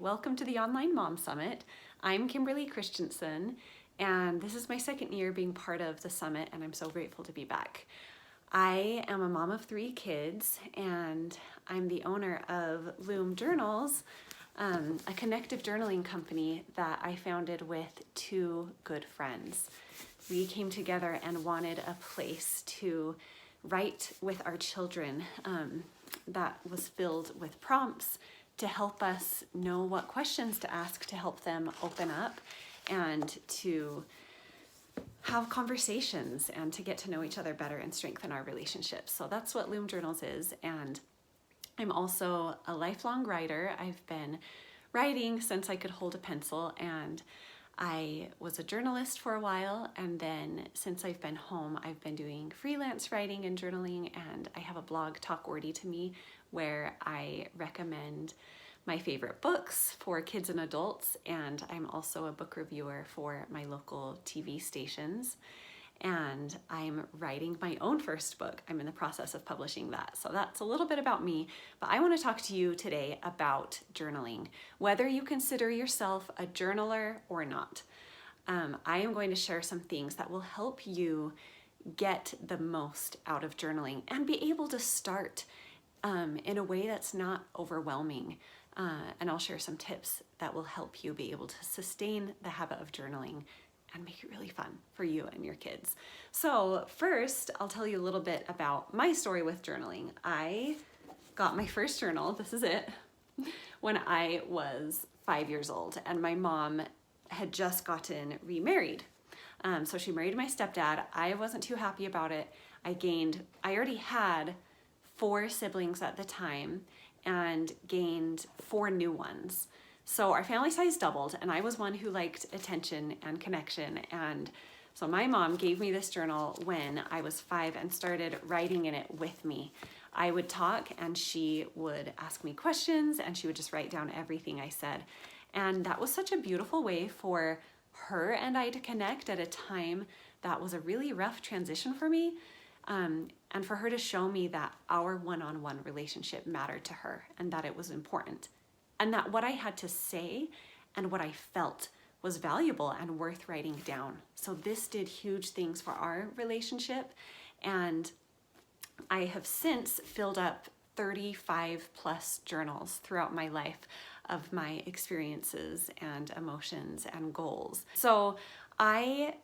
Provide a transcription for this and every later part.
welcome to the Online Mom Summit. I'm Kimberly Christensen, and this is my second year being part of the summit, and I'm so grateful to be back. I am a mom of 3 kids, and I'm the owner of Loom Journals, a connective journaling company that I founded with 2 good friends. We came together and wanted a place to write with our children that was filled with prompts to help us know what questions to ask to help them open up and to have conversations and to get to know each other better and strengthen our relationships. So that's what Loom Journals is. And I'm also a lifelong writer. I've been writing since I could hold a pencil, and I was a journalist for a while, and then since I've been home, I've been doing freelance writing and journaling, and I have a blog, Wordy To Me, where I recommend my favorite books for kids and adults, and I'm also a book reviewer for my local TV stations, and I'm writing my own first book. I'm in the process of publishing that. So that's a little bit about me, but I want to talk to you today about journaling, whether you consider yourself a journaler or not. I am going to share some things that will help you get the most out of journaling and be able to start in a way that's not overwhelming. And I'll share some tips that will help you be able to sustain the habit of journaling and make it really fun for you and your kids. So first, I'll tell you a little bit about my story with journaling. I got my first journal, this is it, when I was 5 years old, and my mom had just gotten remarried. So she married my stepdad. I wasn't too happy about it. I already had 4 siblings at the time and gained 4 new ones. So our family size doubled, and I was one who liked attention and connection. And so my mom gave me this journal when I was 5 and started writing in it with me. I would talk and she would ask me questions, and she would just write down everything I said. And that was such a beautiful way for her and I to connect at a time that was a really rough transition for me. And for her to show me that our one-on-one relationship mattered to her and that it was important, and that what I had to say and what I felt was valuable and worth writing down. So this did huge things for our relationship, and I have since filled up 35 plus journals throughout my life of my experiences and emotions and goals. So I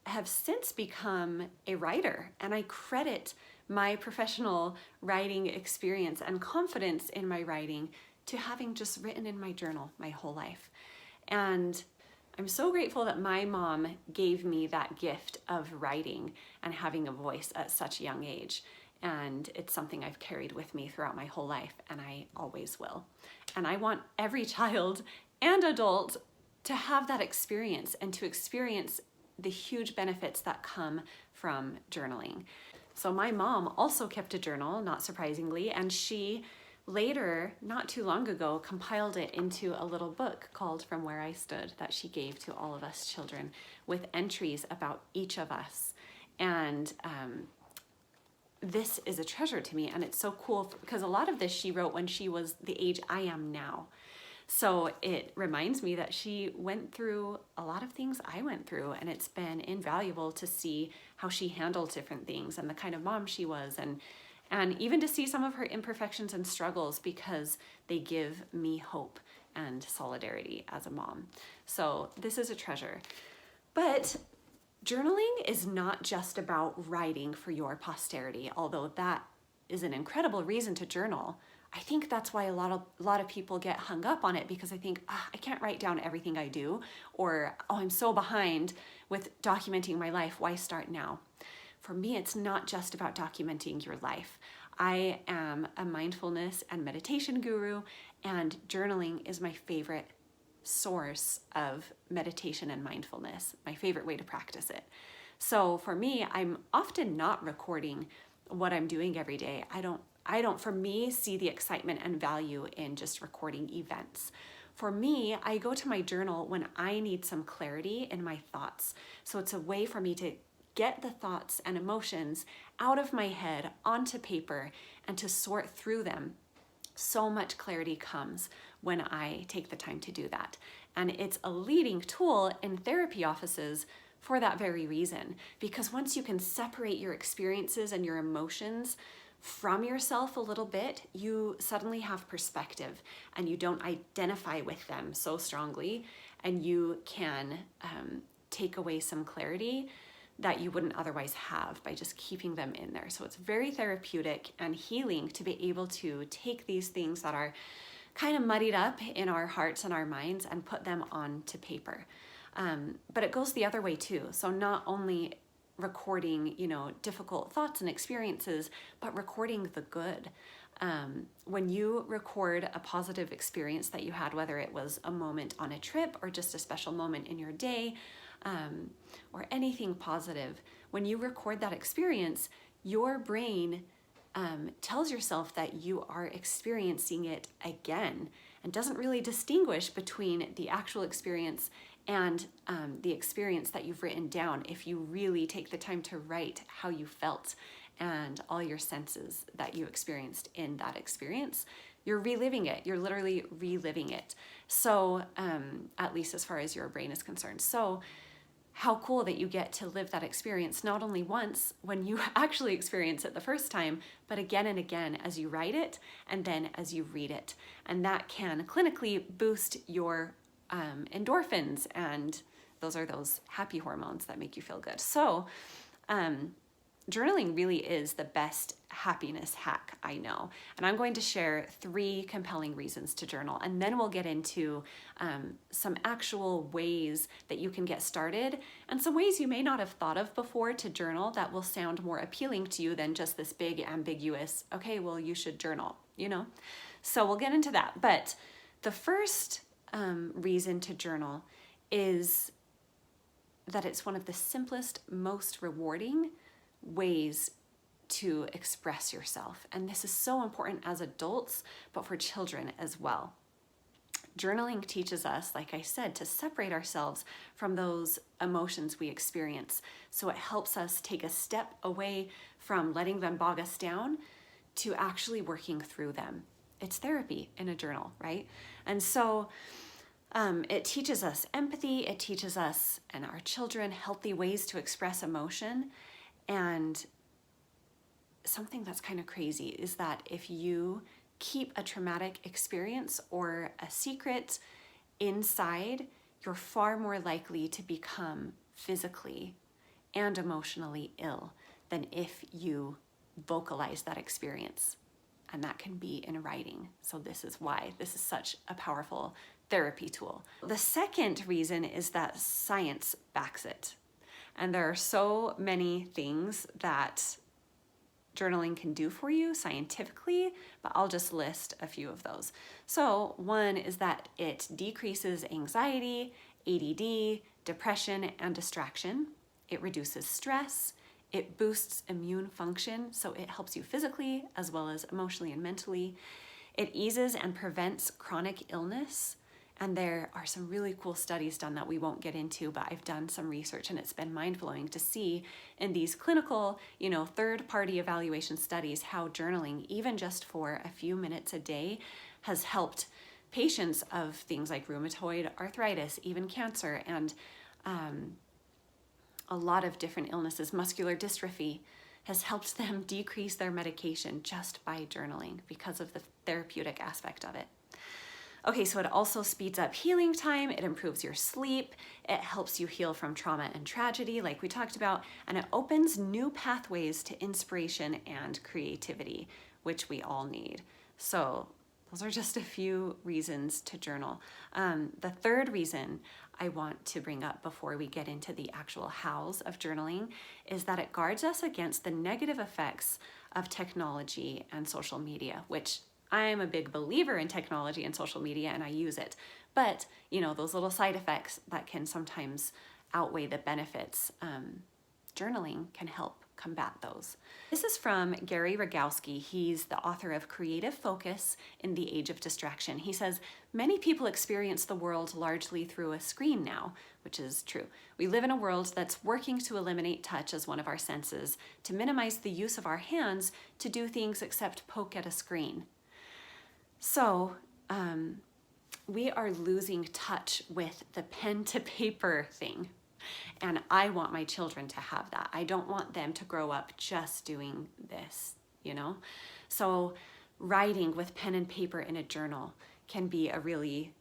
have since become a writer, and I credit my professional writing experience and confidence in my writing to having just written in my journal my whole life. And I'm so grateful that my mom gave me that gift of writing and having a voice at such a young age. And it's something I've carried with me throughout my whole life, and I always will. And I want every child and adult to have that experience and to experience the huge benefits that come from journaling. So my mom also kept a journal, not surprisingly, and she later, not too long ago, compiled it into a little book called From Where I Stood that she gave to all of us children with entries about each of us. And this is a treasure to me, and it's so cool because a lot of this she wrote when she was the age I am now. So it reminds me that she went through a lot of things I went through, and it's been invaluable to see how she handled different things and the kind of mom she was, and even to see some of her imperfections and struggles, because they give me hope and solidarity as a mom. So this is a treasure. But journaling is not just about writing for your posterity, although that is an incredible reason to journal. I think that's why a lot of people get hung up on it, because I think, I can't write down everything I do, or, I'm so behind with documenting my life, why start now? For me, it's not just about documenting your life. I am a mindfulness and meditation guru, and journaling is my favorite source of meditation and mindfulness, my favorite way to practice it. So for me, I'm often not recording what I'm doing every day. I don't, for me, see the excitement and value in just recording events. For me, I go to my journal when I need some clarity in my thoughts. So it's a way for me to get the thoughts and emotions out of my head onto paper and to sort through them So much clarity comes when I take the time to do that. And it's a leading tool in therapy offices for that very reason. Because once you can separate your experiences and your emotions from yourself a little bit, you suddenly have perspective and you don't identify with them so strongly, and you can take away some clarity that you wouldn't otherwise have by just keeping them in there. So it's very therapeutic and healing to be able to take these things that are kind of muddied up in our hearts and our minds and put them onto paper. But it goes the other way too. So not only recording, difficult thoughts and experiences, but recording the good. When you record a positive experience that you had, whether it was a moment on a trip or just a special moment in your day, or anything positive, when you record that experience, your brain tells yourself that you are experiencing it again, and doesn't really distinguish between the actual experience and the experience that you've written down if you really take the time to write how you felt and all your senses that you experienced in that experience. You're reliving it. You're literally reliving it. So at least as far as your brain is concerned. So how cool that you get to live that experience not only once when you actually experience it the first time, but again and again as you write it and then as you read it. And that can clinically boost your endorphins, and those are those happy hormones that make you feel good. So journaling really is the best happiness hack I know. And I'm going to share 3 compelling reasons to journal, and then we'll get into some actual ways that you can get started, and some ways you may not have thought of before to journal that will sound more appealing to you than just this big ambiguous, okay, well, you should journal, So we'll get into that. But the first reason to journal is that it's one of the simplest, most rewarding ways to express yourself. And this is so important as adults, but for children as well. Journaling teaches us, like I said, to separate ourselves from those emotions we experience. So it helps us take a step away from letting them bog us down to actually working through them. It's therapy in a journal, right? And so it teaches us empathy. It teaches us and our children healthy ways to express emotion. And something that's kind of crazy is that if you keep a traumatic experience or a secret inside, you're far more likely to become physically and emotionally ill than if you vocalize that experience. And that can be in writing. So this is why this is such a powerful therapy tool. The second reason is that science backs it. And there are so many things that journaling can do for you scientifically, but I'll just list a few of those. So one is that it decreases anxiety, ADD, depression, and distraction. It reduces stress. It boosts immune function, so it helps you physically as well as emotionally and mentally. It eases and prevents chronic illness. And there are some really cool studies done that we won't get into, but I've done some research and it's been mind-blowing to see in these clinical, third-party evaluation studies how journaling, even just for a few minutes a day, has helped patients of things like rheumatoid arthritis, even cancer, and a lot of different illnesses. Muscular dystrophy has helped them decrease their medication just by journaling because of the therapeutic aspect of it. Okay, so it also speeds up healing time, it improves your sleep, it helps you heal from trauma and tragedy, like we talked about, and it opens new pathways to inspiration and creativity, which we all need. So those are just a few reasons to journal. The third reason I want to bring up before we get into the actual hows of journaling is that it guards us against the negative effects of technology and social media, which I'm a big believer in technology and social media and I use it. But, those little side effects that can sometimes outweigh the benefits, journaling can help combat those. This is from Gary Rogowski. He's the author of Creative Focus in the Age of Distraction. He says, many people experience the world largely through a screen now, which is true. We live in a world that's working to eliminate touch as one of our senses, to minimize the use of our hands to do things except poke at a screen. So we are losing touch with the pen to paper thing. And I want my children to have that. I don't want them to grow up just doing this, you know? So writing with pen and paper in a journal can be a really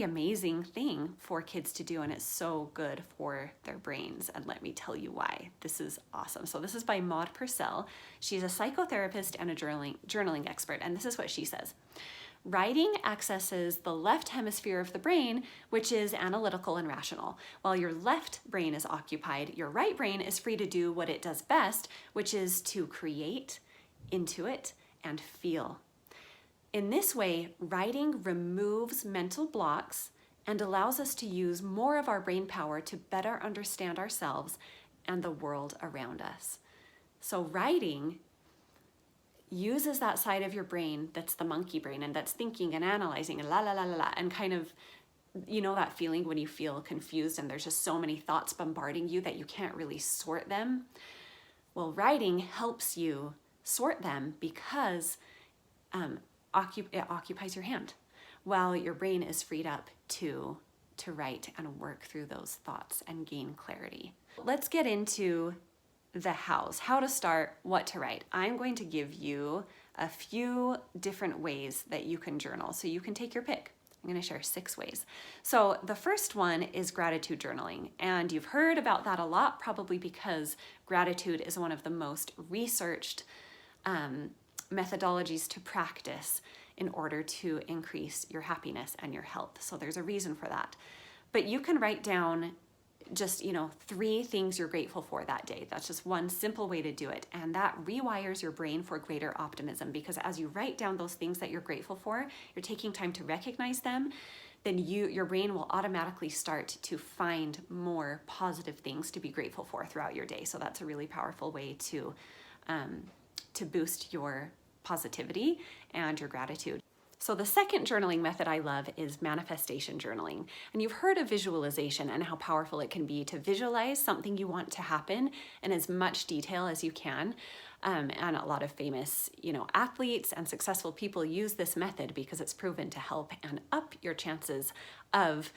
amazing thing for kids to do, and it's so good for their brains. And let me tell you why. This is awesome. So this is by Maud Purcell. She's a psychotherapist and a journaling expert, and this is what she says. Writing accesses the left hemisphere of the brain, which is analytical and rational. While your left brain is occupied, your right brain is free to do what it does best, which is to create, intuit, and feel. In this way, writing removes mental blocks and allows us to use more of our brain power to better understand ourselves and the world around us. So writing uses that side of your brain that's the monkey brain and that's thinking and analyzing and la la la la la, and kind of, you know, that feeling when you feel confused and there's just so many thoughts bombarding you that you can't really sort them. Well, writing helps you sort them because it occupies your hand while your brain is freed up to write and work through those thoughts and gain clarity. Let's get into the hows, how to start, what to write. I'm going to give you a few different ways that you can journal, so you can take your pick. I'm going to share 6 ways. So the first one is gratitude journaling, and you've heard about that a lot, probably because gratitude is one of the most researched methodologies to practice in order to increase your happiness and your health. So there's a reason for that. But you can write down just, 3 things you're grateful for that day. That's just one simple way to do it. And that rewires your brain for greater optimism, because as you write down those things that you're grateful for, you're taking time to recognize them, then your brain will automatically start to find more positive things to be grateful for throughout your day. So that's a really powerful way to boost your positivity and your gratitude. So the second journaling method I love is manifestation journaling. And you've heard of visualization and how powerful it can be to visualize something you want to happen in as much detail as you can. And a lot of famous, athletes and successful people use this method because it's proven to help and up your chances of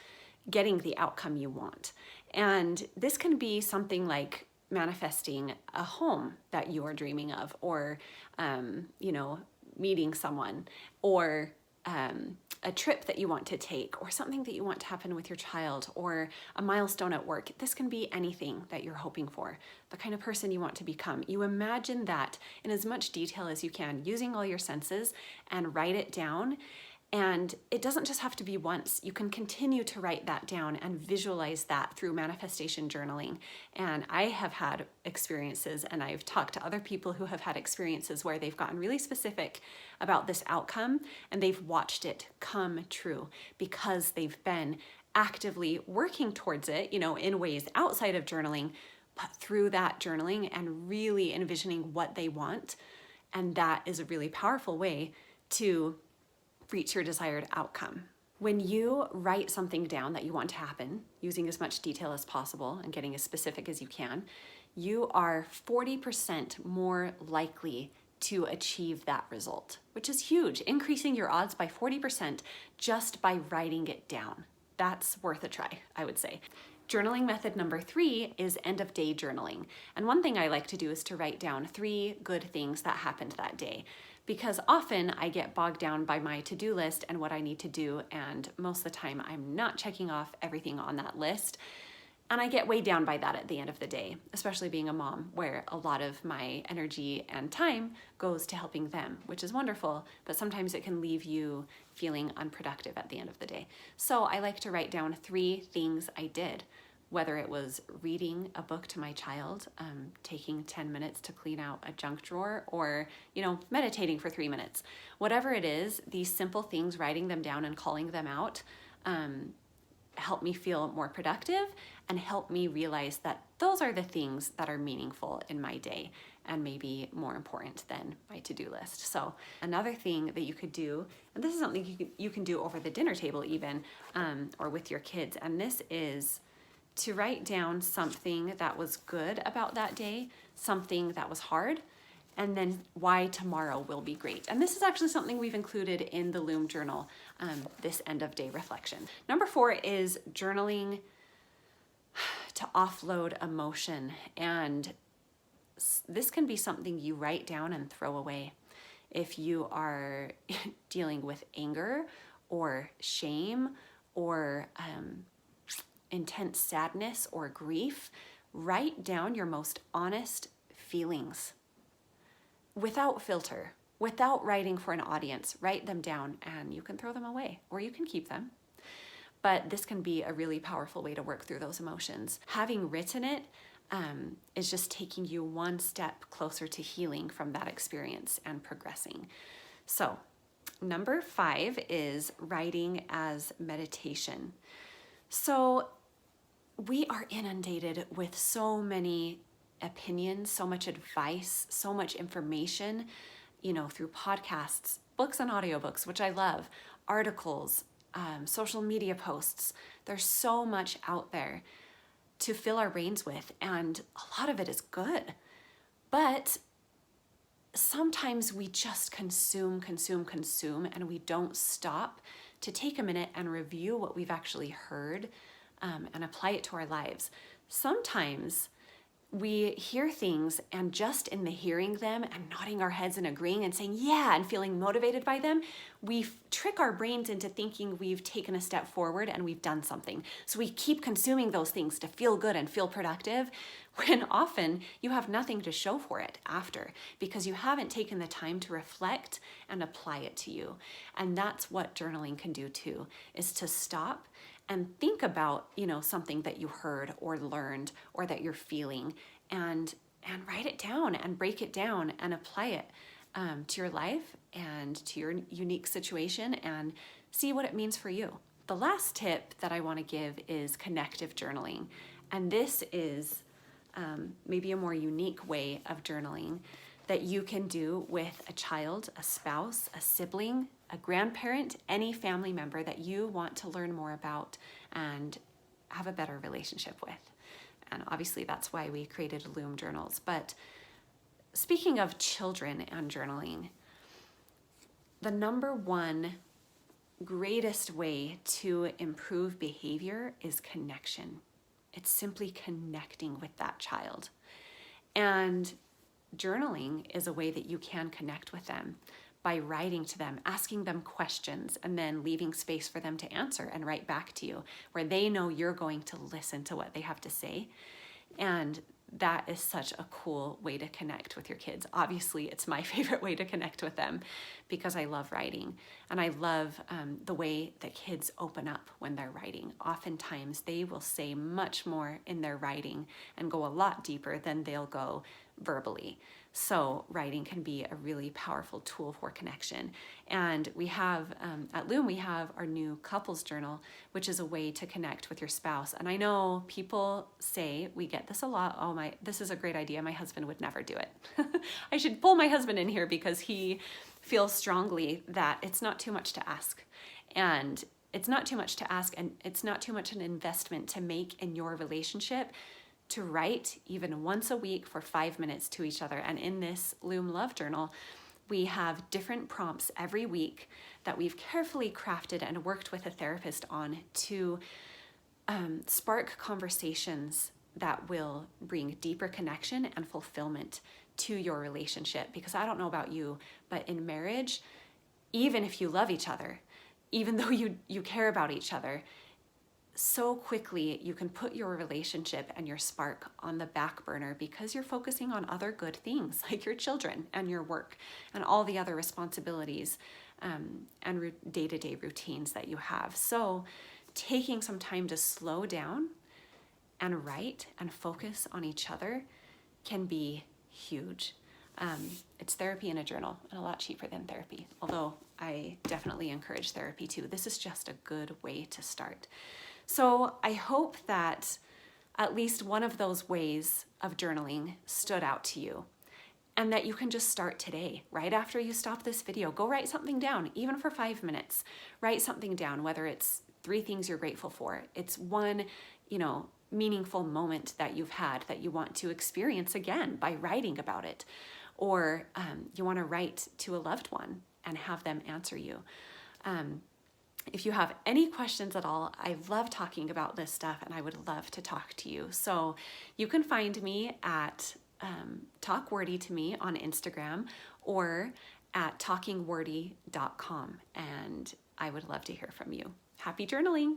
getting the outcome you want. And this can be something like manifesting a home that you are dreaming of, or, meeting someone, or a trip that you want to take, or something that you want to happen with your child, or a milestone at work. This can be anything that you're hoping for, the kind of person you want to become. You imagine that in as much detail as you can, using all your senses, and write it down. And it doesn't just have to be once. You can continue to write that down and visualize that through manifestation journaling. And I have had experiences, and I've talked to other people who have had experiences where they've gotten really specific about this outcome, and they've watched it come true because they've been actively working towards it, in ways outside of journaling, but through that journaling and really envisioning what they want. And that is a really powerful way to reach your desired outcome. When you write something down that you want to happen, using as much detail as possible and getting as specific as you can, you are 40% more likely to achieve that result, which is huge, increasing your odds by 40% just by writing it down. That's worth a try, I would say. Journaling method number 3 is end of day journaling. And one thing I like to do is to write down 3 good things that happened that day, because often I get bogged down by my to-do list and what I need to do, and most of the time I'm not checking off everything on that list. And I get weighed down by that at the end of the day, especially being a mom, where a lot of my energy and time goes to helping them, which is wonderful, but sometimes it can leave you feeling unproductive at the end of the day. So I like to write down 3 things I did, whether it was reading a book to my child, taking 10 minutes to clean out a junk drawer, or, meditating for 3 minutes. Whatever it is, these simple things, writing them down and calling them out, help me feel more productive and help me realize that those are the things that are meaningful in my day and maybe more important than my to-do list. So another thing that you could do, and this is something you can do over the dinner table even, or with your kids, and this is to write down something that was good about that day, something that was hard, and then why tomorrow will be great. And this is actually something we've included in the Loom Journal, this end of day reflection. Number 4 is journaling to offload emotion. And this can be something you write down and throw away. If you are dealing with anger or shame or intense sadness or grief, write down your most honest feelings without filter, without writing for an audience. Write them down, and you can throw them away or you can keep them. But this can be a really powerful way to work through those emotions. Having written it is just taking you one step closer to healing from that experience and progressing. So, number 5 is writing as meditation. So, we are inundated with so many opinions, so much advice, so much information, through podcasts, books and audiobooks, which I love, articles, social media posts. There's so much out there to fill our brains with, and a lot of it is good. But sometimes we just consume, and we don't stop to take a minute and review what we've actually heard and apply it to our lives. Sometimes we hear things, and just in the hearing them and nodding our heads and agreeing and saying, yeah, and feeling motivated by them, we trick our brains into thinking we've taken a step forward and we've done something. So we keep consuming those things to feel good and feel productive, when often you have nothing to show for it after, because you haven't taken the time to reflect and apply it to you. And that's what journaling can do too, is to stop and think about, something that you heard or learned or that you're feeling, and write it down and break it down and apply it to your life and to your unique situation and see what it means for you. The last tip that I want to give is connective journaling. And this is maybe a more unique way of journaling that you can do with a child, a spouse, a sibling, a grandparent, any family member that you want to learn more about and have a better relationship with. And obviously that's why we created Loom Journals. But speaking of children and journaling, the number one greatest way to improve behavior is connection. It's simply connecting with that child. And journaling is a way that you can connect with them by writing to them, asking them questions, and then leaving space for them to answer and write back to you, where they know you're going to listen to what they have to say. And that is such a cool way to connect with your kids. Obviously, it's my favorite way to connect with them because I love writing, and I love the way that kids open up when they're writing. Oftentimes, they will say much more in their writing and go a lot deeper than they'll go verbally. So writing can be a really powerful tool for connection. And we have, at Loom, we have our new couples journal, which is a way to connect with your spouse. And I know people say, we get this a lot, this is a great idea, my husband would never do it. I should pull my husband in here because he feels strongly that it's not too much to ask. And it's not too much to ask, and it's not too much an investment to make in your relationship to write even once a week for 5 minutes to each other. And in this Loom Love Journal, we have different prompts every week that we've carefully crafted and worked with a therapist on to spark conversations that will bring deeper connection and fulfillment to your relationship. Because I don't know about you, but in marriage, even if you love each other, even though you care about each other, so quickly you can put your relationship and your spark on the back burner because you're focusing on other good things like your children and your work and all the other responsibilities and day-to-day routines that you have. So taking some time to slow down and write and focus on each other can be huge. It's therapy in a journal, and a lot cheaper than therapy, although I definitely encourage therapy too. This is just a good way to start. So I hope that at least one of those ways of journaling stood out to you, and that you can just start today, right after you stop this video. Go write something down, even for 5 minutes. Write something down, whether it's 3 things you're grateful for. It's one, meaningful moment that you've had that you want to experience again by writing about it. or you want to write to a loved one and have them answer you. If you have any questions at all, I love talking about this stuff and I would love to talk to you. So you can find me at Talk Wordy To Me on Instagram or at talkingwordy.com, and I would love to hear from you. Happy journaling!